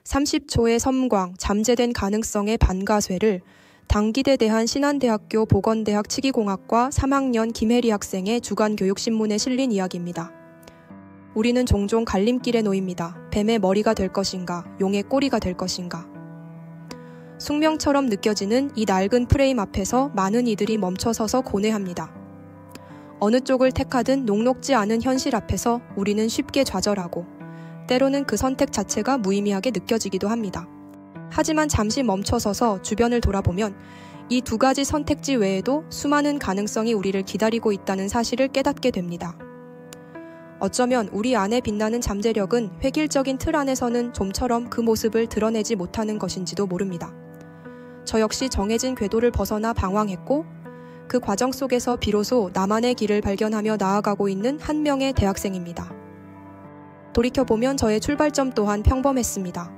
30초의 섬광, 잠재된 가능성의 반가쇠를 당기대 대한 신한대학교 보건대학 치기공학과 3학년 김혜리 학생의 주간교육신문에 실린 이야기입니다. 우리는 종종 갈림길에 놓입니다. 뱀의 머리가 될 것인가, 용의 꼬리가 될 것인가. 숙명처럼 느껴지는 이 낡은 프레임 앞에서 많은 이들이 멈춰서서 고뇌합니다. 어느 쪽을 택하든 녹록지 않은 현실 앞에서 우리는 쉽게 좌절하고 때로는 그 선택 자체가 무의미하게 느껴지기도 합니다. 하지만 잠시 멈춰서서 주변을 돌아보면 이 두 가지 선택지 외에도 수많은 가능성이 우리를 기다리고 있다는 사실을 깨닫게 됩니다. 어쩌면 우리 안에 빛나는 잠재력은 획일적인 틀 안에서는 좀처럼 그 모습을 드러내지 못하는 것인지도 모릅니다. 저 역시 정해진 궤도를 벗어나 방황했고 그 과정 속에서 비로소 나만의 길을 발견하며 나아가고 있는 한 명의 대학생입니다. 돌이켜보면 저의 출발점 또한 평범했습니다.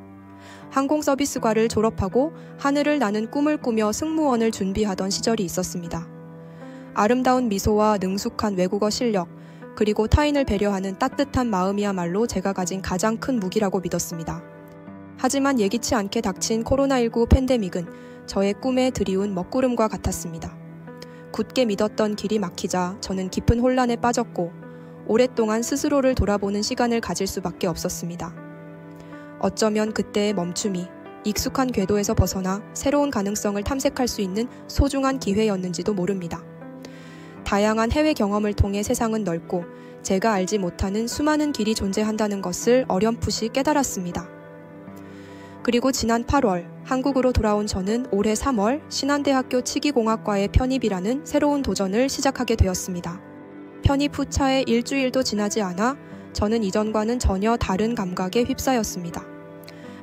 항공서비스과를 졸업하고 하늘을 나는 꿈을 꾸며 승무원을 준비하던 시절이 있었습니다. 아름다운 미소와 능숙한 외국어 실력, 그리고 타인을 배려하는 따뜻한 마음이야말로 제가 가진 가장 큰 무기라고 믿었습니다. 하지만 예기치 않게 닥친 코로나19 팬데믹은 저의 꿈에 들이운 먹구름과 같았습니다. 굳게 믿었던 길이 막히자 저는 깊은 혼란에 빠졌고 오랫동안 스스로를 돌아보는 시간을 가질 수밖에 없었습니다. 어쩌면 그때의 멈춤이 익숙한 궤도에서 벗어나 새로운 가능성을 탐색할 수 있는 소중한 기회였는지도 모릅니다. 다양한 해외 경험을 통해 세상은 넓고 제가 알지 못하는 수많은 길이 존재한다는 것을 어렴풋이 깨달았습니다. 그리고 지난 8월 한국으로 돌아온 저는 올해 3월 신한대학교 치기공학과에 편입이라는 새로운 도전을 시작하게 되었습니다. 편입 후 차에 일주일도 지나지 않아 저는 이전과는 전혀 다른 감각에 휩싸였습니다.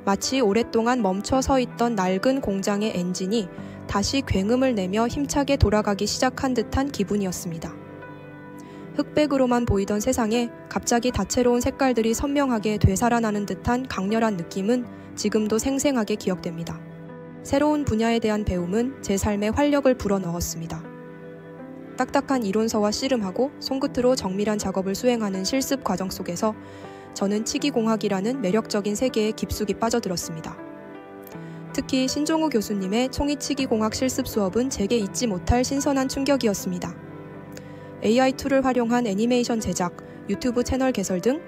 마치 오랫동안 멈춰 서 있던 낡은 공장의 엔진이 다시 굉음을 내며 힘차게 돌아가기 시작한 듯한 기분이었습니다. 흑백으로만 보이던 세상에 갑자기 다채로운 색깔들이 선명하게 되살아나는 듯한 강렬한 느낌은 지금도 생생하게 기억됩니다. 새로운 분야에 대한 배움은 제 삶에 활력을 불어넣었습니다. 딱딱한 이론서와 씨름하고 손끝으로 정밀한 작업을 수행하는 실습 과정 속에서 저는 치기공학이라는 매력적인 세계에 깊숙이 빠져들었습니다. 특히 신종우 교수님의 총이치기공학 실습 수업은 제게 잊지 못할 신선한 충격이었습니다. AI 툴을 활용한 애니메이션 제작, 유튜브 채널 개설 등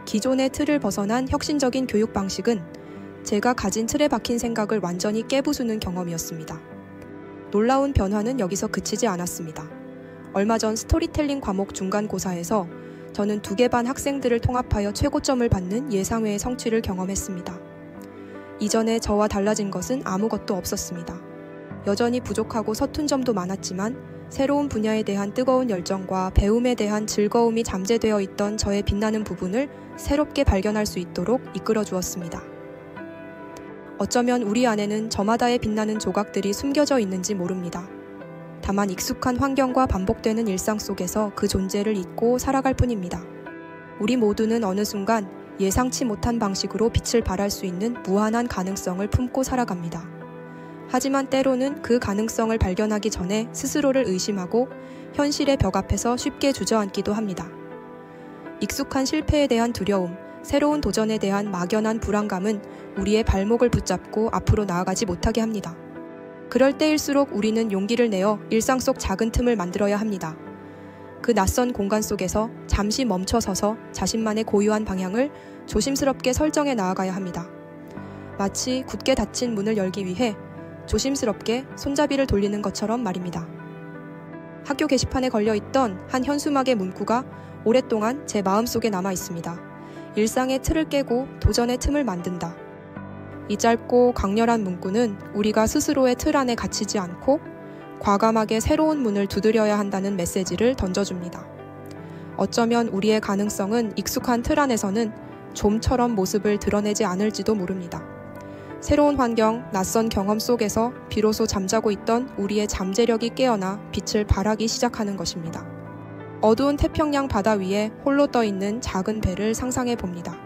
기존의 틀을 벗어난 혁신적인 교육 방식은 제가 가진 틀에 박힌 생각을 완전히 깨부수는 경험이었습니다. 놀라운 변화는 여기서 그치지 않았습니다. 얼마 전 스토리텔링 과목 중간고사에서 저는 2개 반 학생들을 통합하여 최고점을 받는 예상외의 성취를 경험했습니다. 이전에 저와 달라진 것은 아무것도 없었습니다. 여전히 부족하고 서툰 점도 많았지만 새로운 분야에 대한 뜨거운 열정과 배움에 대한 즐거움이 잠재되어 있던 저의 빛나는 부분을 새롭게 발견할 수 있도록 이끌어 주었습니다. 어쩌면 우리 안에는 저마다의 빛나는 조각들이 숨겨져 있는지 모릅니다. 다만 익숙한 환경과 반복되는 일상 속에서 그 존재를 잊고 살아갈 뿐입니다. 우리 모두는 어느 순간 예상치 못한 방식으로 빛을 발할 수 있는 무한한 가능성을 품고 살아갑니다. 하지만 때로는 그 가능성을 발견하기 전에 스스로를 의심하고 현실의 벽 앞에서 쉽게 주저앉기도 합니다. 익숙한 실패에 대한 두려움, 새로운 도전에 대한 막연한 불안감은 우리의 발목을 붙잡고 앞으로 나아가지 못하게 합니다. 그럴 때일수록 우리는 용기를 내어 일상 속 작은 틈을 만들어야 합니다. 그 낯선 공간 속에서 잠시 멈춰서서 자신만의 고유한 방향을 조심스럽게 설정해 나아가야 합니다. 마치 굳게 닫힌 문을 열기 위해 조심스럽게 손잡이를 돌리는 것처럼 말입니다. 학교 게시판에 걸려있던 한 현수막의 문구가 오랫동안 제 마음속에 남아 있습니다. 일상의 틀을 깨고 도전의 틈을 만든다. 이 짧고 강렬한 문구는 우리가 스스로의 틀 안에 갇히지 않고 과감하게 새로운 문을 두드려야 한다는 메시지를 던져줍니다. 어쩌면 우리의 가능성은 익숙한 틀 안에서는 좀처럼 모습을 드러내지 않을지도 모릅니다. 새로운 환경, 낯선 경험 속에서 비로소 잠자고 있던 우리의 잠재력이 깨어나 빛을 발하기 시작하는 것입니다. 어두운 태평양 바다 위에 홀로 떠있는 작은 배를 상상해 봅니다.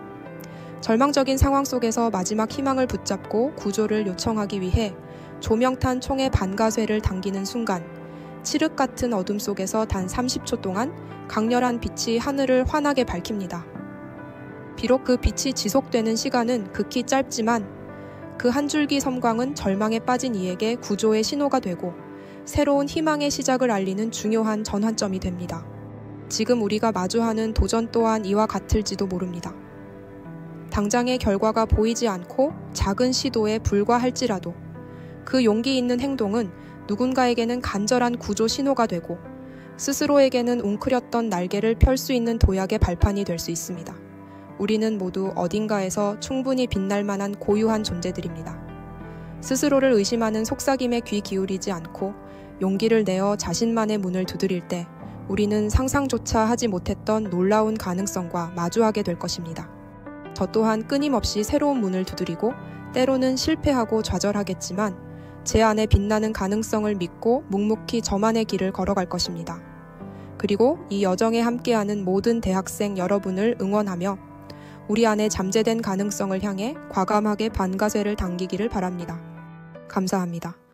절망적인 상황 속에서 마지막 희망을 붙잡고 구조를 요청하기 위해 조명탄 총의 반가쇠를 당기는 순간 칠흑 같은 어둠 속에서 단 30초 동안 강렬한 빛이 하늘을 환하게 밝힙니다. 비록 그 빛이 지속되는 시간은 극히 짧지만 그 한 줄기 섬광은 절망에 빠진 이에게 구조의 신호가 되고 새로운 희망의 시작을 알리는 중요한 전환점이 됩니다. 지금 우리가 마주하는 도전 또한 이와 같을지도 모릅니다. 당장의 결과가 보이지 않고 작은 시도에 불과할지라도 그 용기 있는 행동은 누군가에게는 간절한 구조 신호가 되고 스스로에게는 웅크렸던 날개를 펼 수 있는 도약의 발판이 될 수 있습니다. 우리는 모두 어딘가에서 충분히 빛날 만한 고유한 존재들입니다. 스스로를 의심하는 속삭임에 귀 기울이지 않고 용기를 내어 자신만의 문을 두드릴 때 우리는 상상조차 하지 못했던 놀라운 가능성과 마주하게 될 것입니다. 저 또한 끊임없이 새로운 문을 두드리고 때로는 실패하고 좌절하겠지만 제 안에 빛나는 가능성을 믿고 묵묵히 저만의 길을 걸어갈 것입니다. 그리고 이 여정에 함께하는 모든 대학생 여러분을 응원하며 우리 안에 잠재된 가능성을 향해 과감하게 반가쇠를 당기기를 바랍니다. 감사합니다.